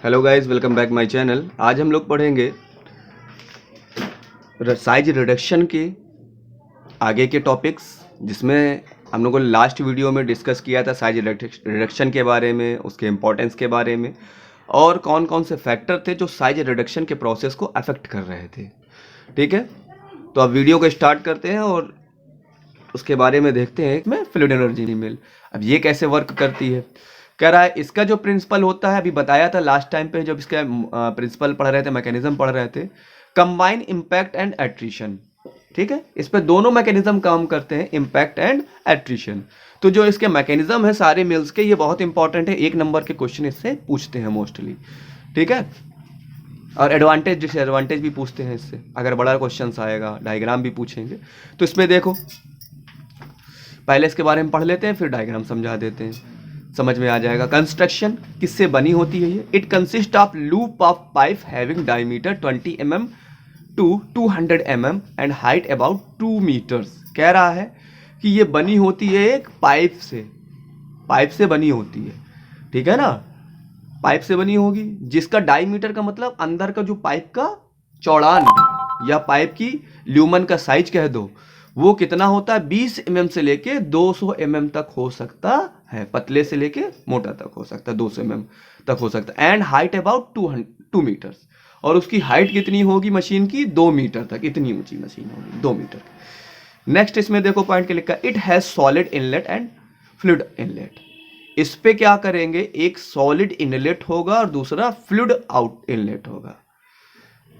Hello guys, welcome back my channel. आज हम लोग पढ़ेंगे साइज रिडक्शन के आगे के टॉपिक्स, जिसमें हम लोगों ने लास्ट वीडियो में डिस्कस किया था साइज रिडक्शन के बारे में, उसके इम्पोर्टेंस के बारे में, और कौन कौन से फैक्टर थे जो साइज रिडक्शन के प्रोसेस को अफेक्ट कर रहे थे। ठीक है, तो अब वीडियो को स्टार्ट करते हैं और उसके बारे में देखते हैं मैं फ्लूइड एनर्जी मिल अब ये कैसे वर्क करती है। कह रहा है इसका जो प्रिंसिपल होता है, अभी बताया था लास्ट टाइम पे जब इसका प्रिंसिपल पढ़ रहे थे, मैकेनिज्म पढ़ रहे थे, कंबाइन इम्पैक्ट एंड एट्रिशन। ठीक है, इस पे दोनों मैकेनिज्म काम करते हैं, इम्पैक्ट एंड एट्रिशन। तो जो इसके मैकेनिज्म है सारे मिल्स के, ये बहुत इंपॉर्टेंट है, 1 नंबर के क्वेश्चन इससे पूछते हैं मोस्टली। ठीक है, और एडवांटेज डिसएडवांटेज भी पूछते हैं इससे, अगर बड़ा क्वेश्चन आएगा डायग्राम भी पूछेंगे। तो इसमें देखो, पहले इसके बारे में पढ़ लेते हैं, फिर डायग्राम समझा देते हैं, समझ में आ जाएगा। कंस्ट्रक्शन किससे बनी होती है ये? It consist of loop of pipe having diameter 20 mm to 200 mm and height about 2 metres. कह रहा है कि ये बनी होती है एक पाइप से बनी होती है। ठीक है ना, पाइप से बनी होगी, जिसका डायमीटर का मतलब अंदर का जो पाइप का चौड़ान या पाइप की ल्यूमन का साइज कह दो, वो कितना होता है? 20 mm से लेके 200 mm तक हो सकता है, पतले से लेके मोटा तक हो सकता है, 200 mm तक हो सकता है। एंड हाइट अबाउट 2 मीटर्स, और उसकी हाइट कितनी होगी मशीन की? 2 मीटर तक, इतनी ऊंची मशीन होगी 2 मीटर। नेक्स्ट इसमें देखो पॉइंट के लिखा, it has solid inlet and fluid inlet. इस पे क्या करेंगे, एक सॉलिड इनलेट होगा और दूसरा फ्लूइड आउट इनलेट होगा।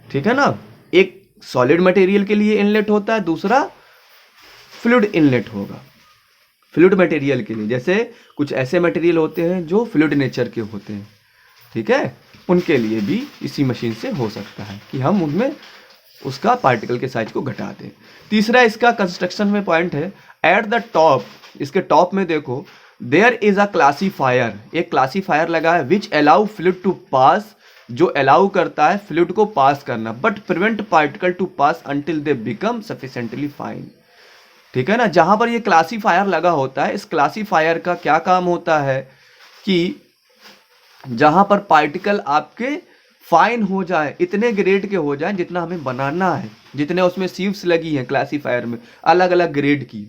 ठीक है ना, एक सॉलिड मटेरियल के लिए इनलेट होता है, दूसरा फ्लूइड इनलेट होगा फ्लूइड मटेरियल के लिए। जैसे कुछ ऐसे मटेरियल होते हैं जो फ्लूइड नेचर के होते हैं, ठीक है, उनके लिए भी इसी मशीन से हो सकता है कि हम उनमें उसका पार्टिकल के साइज को घटा दें। तीसरा इसका कंस्ट्रक्शन में पॉइंट है, एट द टॉप, इसके टॉप में देखो, देयर इज अ क्लासीफायर, एक क्लासीफायर लगा है, which allow fluid to pass, जो अलाउ करता है फ्लूइड को पास करना, but prevent particle to pass until they become sufficiently fine. ठीक है ना, जहां पर ये क्लासीफायर लगा होता है, इस क्लासीफायर का क्या काम होता है कि जहां पर पार्टिकल आपके फाइन हो जाए, इतने ग्रेड के हो जाए जितना हमें बनाना है, जितने उसमें सीव्स लगी हैं क्लासीफायर में अलग अलग ग्रेड की।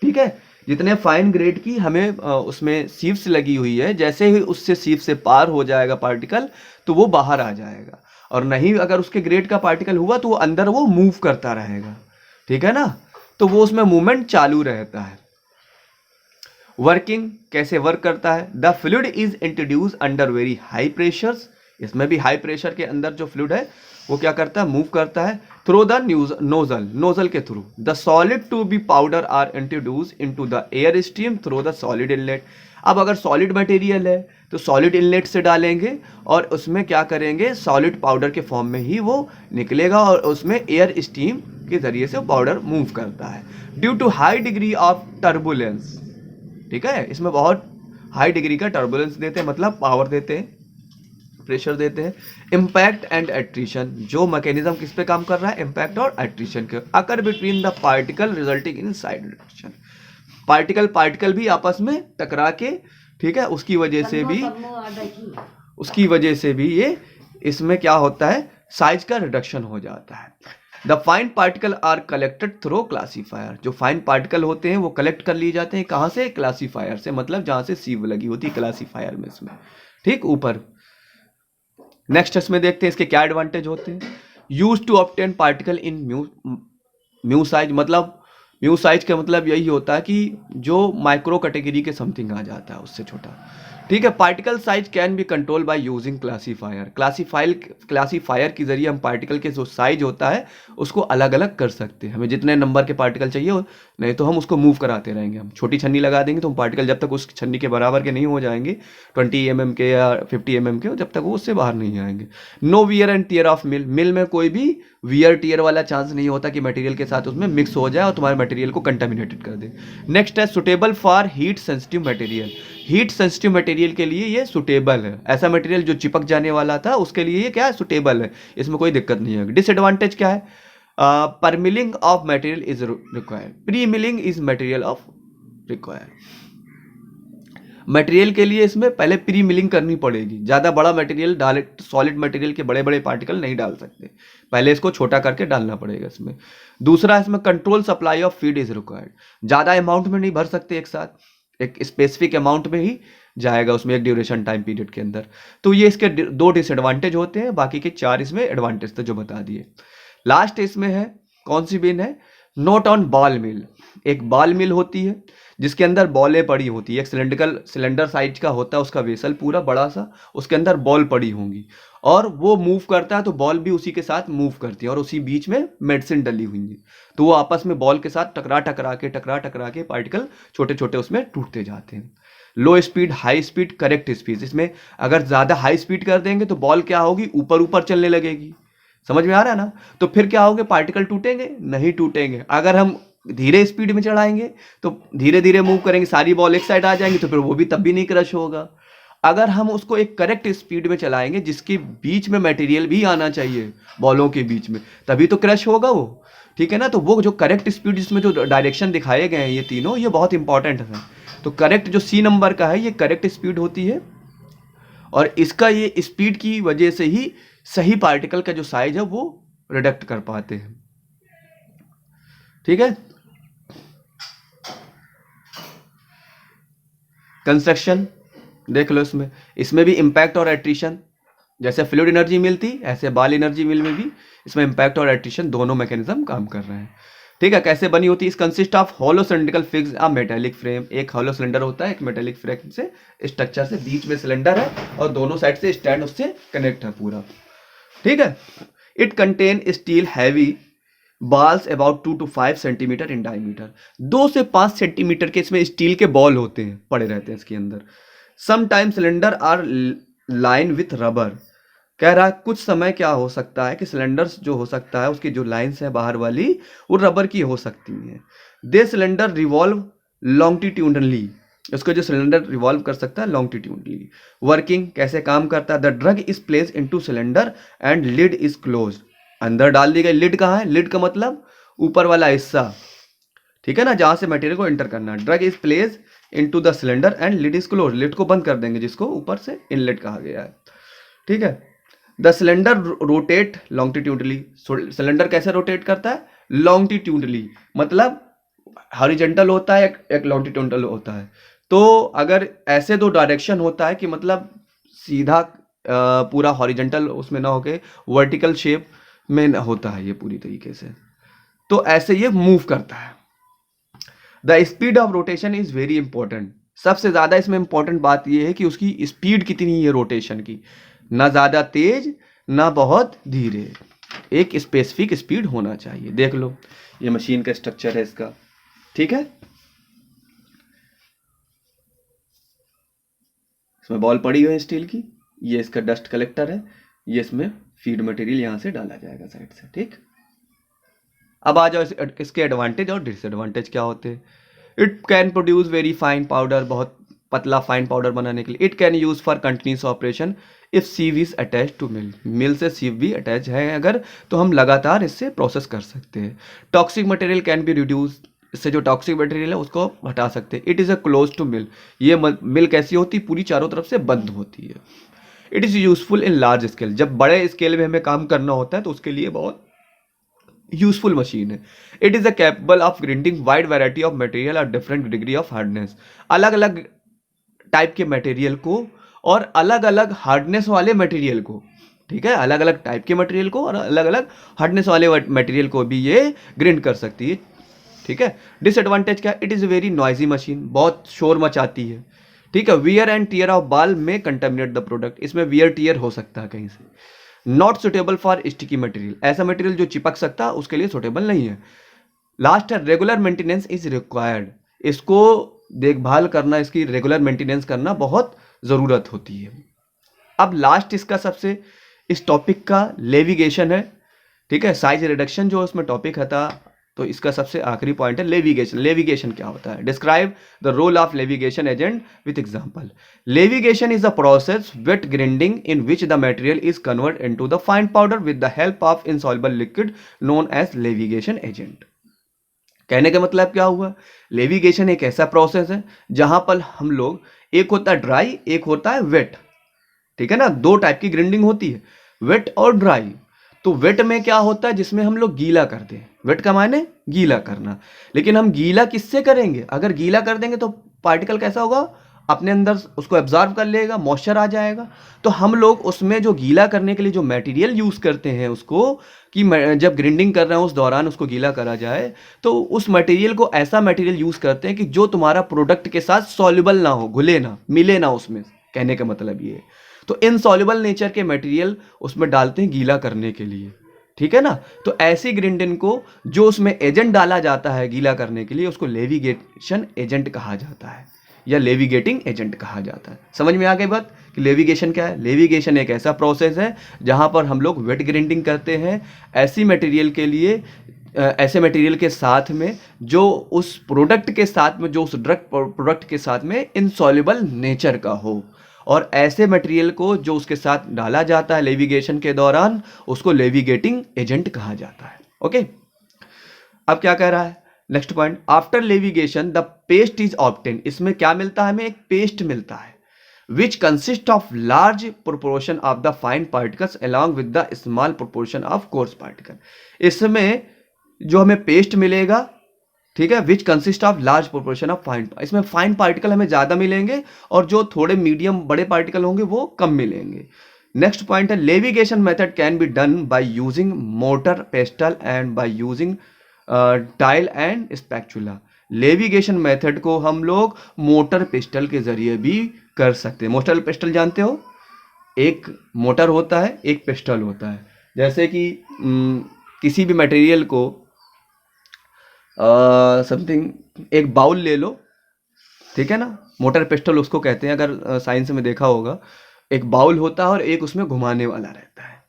ठीक है, जितने फाइन ग्रेड की हमें उसमें सीव्स लगी हुई है, जैसे ही उससे सीव से पार हो जाएगा पार्टिकल तो वो बाहर आ जाएगा, और नहीं अगर उसके ग्रेड का पार्टिकल हुआ तो वो अंदर वो मूव करता रहेगा। ठीक है ना, तो वो उसमें मूवमेंट चालू रहता है। वर्किंग कैसे वर्क करता है, the fluid is introduce under very high pressures, इसमें भी हाई प्रेशर के अंदर जो फ्लूइड है वो क्या करता है, मूव करता है, थ्रू द नोजल के through. The solid to be powder are introduce into the air stream through the solid inlet. अब अगर सॉलिड मटेरियल है तो सॉलिड इनलेट से डालेंगे और उसमें क्या करेंगे, सॉलिड पाउडर के फॉर्म में ही वो निकलेगा और उसमें एयर स्टीम के जरिए से पाउडर मूव करता है। Due to high degree of turbulence, ठीक है, इसमें बहुत हाई डिग्री का टर्बुलेंस देते हैं, मतलब पावर देते हैं, प्रेशर देते हैं। इम्पैक्ट एंड एट्रिशन, जो मैकेनिज्म किस पे काम कर रहा है, इम्पैक्ट और एट्रिशन के, occur between the particle resulting in side reduction. Particle भी आपस में टकरा के, ठीक है, उसकी वजह से भी ये इसमें क्या होता है, साइज का रिडक्शन हो जाता है। The fine particle are collected through classifier, जो फाइन पार्टिकल होते हैं वो कलेक्ट कर लिए जाते हैं, कहाँ से? क्लासीफायर से, मतलब जहां से सीव लगी होती है क्लासीफायर में, इसमें ठीक ऊपर। नेक्स्ट इसमें देखते हैं इसके क्या एडवांटेज होते हैं। Use to obtain particle in mu size, मतलब म्यू साइज का मतलब यही होता है कि जो माइक्रो कैटेगरी के समथिंग आ जाता है, उससे छोटा। ठीक है, particle size can be control by using classifier के जरिए हम पार्टिकल के जो साइज होता है उसको अलग अलग कर सकते हैं। हमें जितने नंबर के पार्टिकल चाहिए, नहीं तो हम उसको मूव कराते रहेंगे, हम छोटी छन्नी लगा देंगे तो हम पार्टिकल जब तक उस छन्नी के बराबर के नहीं हो जाएंगे, 20 mm के या 50 mm के, जब तक वो उससे बाहर नहीं आएंगे। No wear and tear of mill में कोई भी वियर टीयर वाला चांस नहीं होता कि मटेरियल के साथ उसमें मिक्स हो जाए और तुम्हारे मटेरियल को कंटामिनेटेड कर दे। नेक्स्ट है suitable for heat sensitive material, heat sensitive material के लिए ये सुटेबल है, ऐसा मटेरियल जो चिपक जाने वाला था उसके लिए ये क्या है, सुटेबल है, इसमें कोई दिक्कत नहीं है। डिसएडवांटेज क्या है, पर milling of material is required, pre milling is material of required. Material के लिए इसमें पहले प्री मिलिंग करनी पड़ेगी, ज़्यादा बड़ा मटेरियल डायरेक्ट सॉलिड मटेरियल के बड़े बड़े पार्टिकल नहीं डाल सकते, पहले इसको छोटा करके डालना पड़ेगा इसमें। दूसरा, इसमें control supply of feed is required, ज़्यादा अमाउंट में नहीं भर सकते एक साथ, एक स्पेसिफिक अमाउंट में ही जाएगा उसमें एक ड्यूरेशन टाइम पीरियड के अंदर। तो ये इसके दो डिसएडवांटेज होते हैं, बाकी के 4 इसमें एडवांटेज थे जो बता दिए। लास्ट इसमें है, कौन सी बिन है, नोट ऑन बॉल मिल। एक बॉल मिल होती है जिसके अंदर बॉलें पड़ी होती है, एक सिलेंडर साइज का होता है उसका वेसल पूरा बड़ा सा, उसके अंदर बॉल पड़ी होंगी और वो मूव करता है तो बॉल भी उसी के साथ मूव करती है और उसी बीच में मेडिसिन डली हुई है, तो वो आपस में बॉल के साथ टकरा टकरा के पार्टिकल छोटे छोटे उसमें टूटते जाते हैं। लो speed, high speed, correct speed. इसमें अगर ज़्यादा हाई स्पीड कर देंगे तो बॉल क्या होगी, ऊपर ऊपर चलने लगेगी, समझ में आ रहा है ना, तो फिर क्या होगा, पार्टिकल टूटेंगे नहीं टूटेंगे। अगर हम धीरे स्पीड में चढ़ाएंगे तो धीरे धीरे मूव करेंगे, सारी बॉल एक साइड आ जाएंगी तो फिर वो भी तब भी नहीं क्रश होगा। अगर हम उसको एक करेक्ट स्पीड में चलाएंगे जिसके बीच में मटेरियल भी आना चाहिए बॉलों के बीच में, तभी तो क्रश होगा वो, ठीक है ना। तो वो जो करेक्ट स्पीड, जिसमें जो डायरेक्शन दिखाए गए हैं ये तीनों, ये बहुत इंपॉर्टेंट है। तो करेक्ट जो सी नंबर का है ये करेक्ट स्पीड होती है और इसका ये स्पीड की वजह से ही सही पार्टिकल का जो साइज है वो रिडक्ट कर पाते हैं, ठीक है। कंस्ट्रक्शन देख लो, इसमें भी इम्पैक्ट और एट्रिशन, जैसे फ्लूइड एनर्जी मिलती ऐसे बॉल एनर्जी मिल में भी इसमें इम्पैक्ट और एट्रिशन दोनों मैकेनिज्म काम कर रहे हैं, ठीक है। कैसे बनी होती है, इस consist of hollow cylindrical fix a metallic frame. एक होलो सिलेंडर होता है, एक मेटेलिक फ्रेम से स्ट्रक्चर से, बीच में सिलेंडर है और दोनों साइड से स्टैंड उससे कनेक्ट है पूरा, ठीक है। It contain steel heavy balls about 2 to 5 centimetre in diameter. 2 से 5 सेंटीमीटर के इसमें स्टील के बॉल होते हैं, पड़े रहते हैं इसके अंदर। Sometime cylinder are line with rubber. कह रहा है कुछ समय क्या हो सकता है कि सिलेंडर्स जो हो सकता है उसकी जो लाइंस है बाहर वाली वो रबर की हो सकती हैं। दे सिलेंडर रिवॉल्व लॉन्गिट्यूडनली, उसको जो सिलेंडर रिवॉल्व कर सकता है लॉन्गिट्यूडनली। वर्किंग कैसे काम करता है, the drug is place into cylinder and lid is close. अंदर डाल दी गई, लिड कहाँ है, लिड का मतलब ऊपर वाला हिस्सा, ठीक है ना, जहां से मटेरियल को एंटर करना है। Drug is place into the cylinder and lid is close, lid को बंद कर देंगे जिसको ऊपर से इनलेट कहा गया है, ठीक है। The cylinder rotate longitudinally, cylinder कैसे रोटेट करता है, लॉन्गिट्यूडनली, मतलब हॉरिजॉन्टल होता है, एक लॉन्गिट्यूडनल होता है। तो अगर ऐसे दो डायरेक्शन होता है कि मतलब सीधा पूरा हॉरिजॉन्टल उसमें ना होके वर्टिकल शेप में होता है ये पूरी तरीके से, तो ऐसे ये मूव करता है। The speed of rotation is very important. सबसे ज्यादा इसमें इंपॉर्टेंट बात यह है कि उसकी स्पीड कितनी है रोटेशन की, ना ज्यादा तेज ना बहुत धीरे, एक स्पेसिफिक स्पीड होना चाहिए। देख लो ये मशीन का स्ट्रक्चर है इसका, ठीक है। इसमें बॉल पड़ी हुई है स्टील की, ये इसका डस्ट कलेक्टर है, ये इसमें फीड मटेरियल यहां से डाला जाएगा साइड से, ठीक। अब आ जाओ इसके एडवांटेज और डिसएडवांटेज क्या होते हैं। It can produce very fine powder, बहुत पतला फाइन पाउडर बनाने के लिए। It can use for continuous operation if sieve is attach to mill, mill से सीव भी अटैच है अगर तो हम लगातार इससे प्रोसेस कर सकते हैं। Toxic material can be reduce, इससे जो टॉक्सिक मटेरियल है उसको हटा सकते हैं। It is a close to mill, ये मिल कैसी होती है, पूरी चारों तरफ से बंद होती है। It is useful in large scale, जब बड़े स्केल में हमें काम करना होता है तो उसके लिए बहुत यूजफुल मशीन है। It is a capable of grinding wide variety of material और डिफरेंट डिग्री ऑफ हार्डनेस, अलग अलग टाइप के मटेरियल को और अलग अलग हार्डनेस वाले मटेरियल को, ठीक है, अलग अलग टाइप के मटेरियल को और अलग अलग हार्डनेस वाले मटेरियल को भी ये ग्राइंड कर सकती है, ठीक है। डिसएडवांटेज क्या, it is a very noisy machine, बहुत शोर मचाती है, ठीक है। Wear and tear of ball में कंटेमिनेट द प्रोडक्ट, इसमें वियर टीयर हो सकता है कहीं से। Not suitable for sticky material, ऐसा मटेरियल जो चिपक सकता है उसके लिए सुटेबल नहीं है। लास्ट है रेगुलर मेंटेनेंस इज रिक्वायर्ड, इसको देखभाल करना, इसकी रेगुलर मेंटेनेंस करना बहुत ज़रूरत होती है। अब लास्ट इसका सबसे इस टॉपिक का लेविगेशन है, ठीक है, साइज रिडक्शन जो इसमें टॉपिक था, तो इसका सबसे आखिरी पॉइंट है लेविगेशन। लेविगेशन क्या होता है, describe the role of levigation agent with example. Levigation is a process wet grinding in which the material is convert into the fine powder with the help of insoluble liquid known as levigation agent. कहने का मतलब क्या हुआ, levigation एक ऐसा process है जहां पर हम लोग एक होता है ड्राई, एक होता है वेट, ठीक है ना। दो टाइप की ग्राइंडिंग होती है, वेट और ड्राई। तो वेट में क्या होता है, जिसमें हम लोग गीला करते हैं, वेट का मायने गीला करना। लेकिन हम गीला किससे करेंगे, अगर गीला कर देंगे तो पार्टिकल कैसा होगा, अपने अंदर उसको एब्जॉर्ब कर लेगा, मॉइस्चर आ जाएगा। तो हम लोग उसमें जो गीला करने के लिए जो मटेरियल यूज करते हैं उसको, कि जब ग्राइंडिंग कर रहे हैं उस दौरान उसको गीला करा जाए, तो उस मटेरियल को ऐसा मटेरियल यूज करते हैं कि जो तुम्हारा प्रोडक्ट के साथ सॉल्युबल ना हो, घुले ना, मिले ना उसमें, कहने का मतलब ये है। तो इनसॉल्युबल नेचर के मटेरियल उसमें डालते हैं गीला करने के लिए, ठीक है ना। तो ऐसी ग्राइंडिंग को जो उसमें एजेंट डाला जाता है गीला करने के लिए, उसको लेविगेशन एजेंट कहा जाता है, या लेविगेटिंग एजेंट कहा जाता है। समझ में आ गई बात कि लेविगेशन क्या है। लेविगेशन एक ऐसा प्रोसेस है जहां पर हम लोग वेट ग्राइंडिंग करते हैं ऐसी मटेरियल के लिए, ऐसे मटेरियल के साथ में जो उस प्रोडक्ट के साथ में, जो उस ड्रग प्रोडक्ट के साथ में इनसॉल्युबल नेचर का हो, और ऐसे मटेरियल को जो उसके साथ डाला जाता है लेविगेशन के दौरान, उसको लेविगेटिंग एजेंट कहा जाता है। ओके, अब क्या कह रहा है next point, after levigation the paste is obtain. इसमें क्या मिलता है, हमें एक पेस्ट मिलता है, which consist of large proportion of the fine particles along with the small proportion of coarse particle. इसमें जो हमें पेस्ट मिलेगा, ठीक है, which consist of large proportion of fine, इसमें फाइन पार्टिकल हमें ज्यादा मिलेंगे और जो थोड़े मीडियम बड़े पार्टिकल होंगे वो कम मिलेंगे। नेक्स्ट पॉइंट है, levigation method can be done by using motor pastel and by using tile and spatula. Levigation method को हम लोग मोटर पिस्टल के जरिए भी कर सकते हैं। मोटर पिस्टल जानते हो, एक मोटर होता है, एक पिस्टल होता है। जैसे कि किसी भी मटेरियल को समथिंग, एक बाउल ले लो, ठीक है ना, मोटर पिस्टल उसको कहते हैं, अगर साइंस में देखा होगा। एक बाउल होता है और एक उसमें घुमाने वाला रहता है,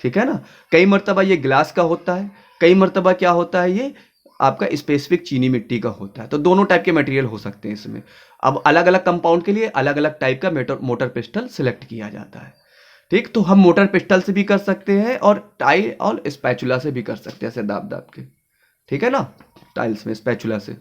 ठीक है ना। कई मर्तबा ये ग्लास का होता है, कई मर्तबा क्या होता है, ये आपका स्पेसिफिक चीनी मिट्टी का होता है। तो दोनों टाइप के मटेरियल हो सकते हैं इसमें। अब अलग अलग कंपाउंड के लिए अलग अलग टाइप का मोटर पिस्टल सिलेक्ट किया जाता है, ठीक। तो हम मोटर पिस्टल से भी कर सकते हैं और टाइल और स्पैचुला से भी कर सकते हैं, ऐसे दाब दाब के, ठीक है ना। टाइल्स में स्पैचुला से,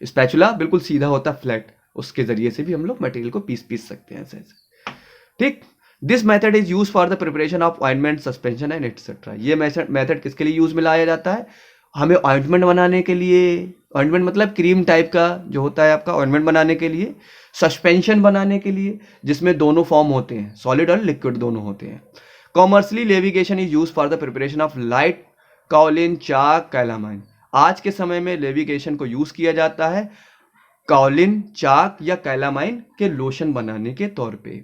स्पैचुला बिल्कुल सीधा होता है, फ्लैट, उसके जरिए से भी हम लोग मटेरियल को पीस सकते हैं ऐसे ऐसे, ठीक। This method is use for the preparation of ointment, suspension and etcetera. ये मेथड किसके लिए यूज में लाया जाता है, हमें ऑइंटमेंट बनाने के लिए, ऑइंटमेंट मतलब क्रीम टाइप का जो होता है आपका, ऑइंटमेंट बनाने के लिए, सस्पेंशन बनाने के लिए, जिसमें दोनों फॉर्म होते हैं, सॉलिड और लिक्विड दोनों होते हैं। Commercially levigation is use for the preparation of light kaolin, chalk, calamine. आज के समय में लेविगेशन को यूज किया जाता है काओलिन, चाक या कैलामाइन के लोशन बनाने के तौर पे,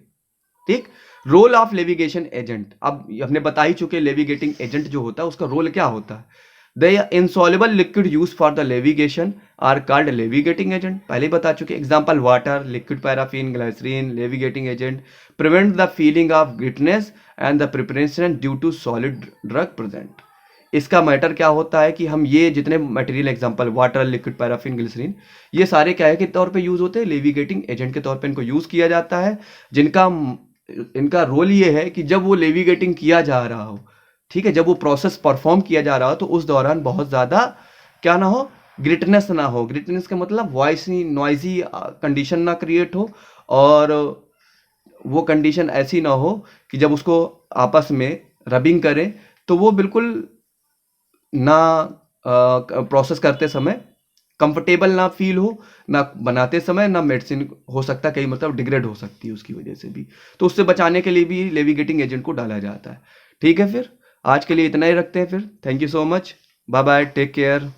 ठीक। रोल ऑफ लेविगेशन एजेंट, अब हमने बता ही चुके, लेविगेटिंग एजेंट जो होता है उसका रोल क्या होता है। The insoluble liquid use for the levigation are called levigating agent, पहले बता चुके। Example water, liquid paraffin, glycerin. Levigating agent prevent the feeling of grittiness and the preparation due to solid drug present. इसका matter क्या होता है कि हम ये जितने material, example water, liquid paraffin, glycerin, ये सारे क्या है के तौर पे यूज होते हैं, लेविगेटिंग एजेंट के तौर पे इनको यूज किया जाता है, जिनका इनका रोल ये है कि जब वो लेविगेटिंग किया जा रहा हो, ठीक है, जब वो प्रोसेस परफॉर्म किया जा रहा हो, तो उस दौरान बहुत ज़्यादा क्या ना हो, ग्रिटनेस ना हो। ग्रिटनेस का मतलब वॉइस नॉइजी कंडीशन ना क्रिएट हो, और वो कंडीशन ऐसी ना हो कि जब उसको आपस में रबिंग करें तो वो बिल्कुल ना प्रोसेस करते समय कंफर्टेबल ना फील हो, ना बनाते समय, ना मेडिसिन हो सकता है कई मतलब डिग्रेड हो सकती है उसकी वजह से भी। तो उससे बचाने के लिए भी लेविगेटिंग एजेंट को डाला जाता है, ठीक है। फिर आज के लिए इतना ही रखते हैं, फिर thank you so much, bye bye, take care.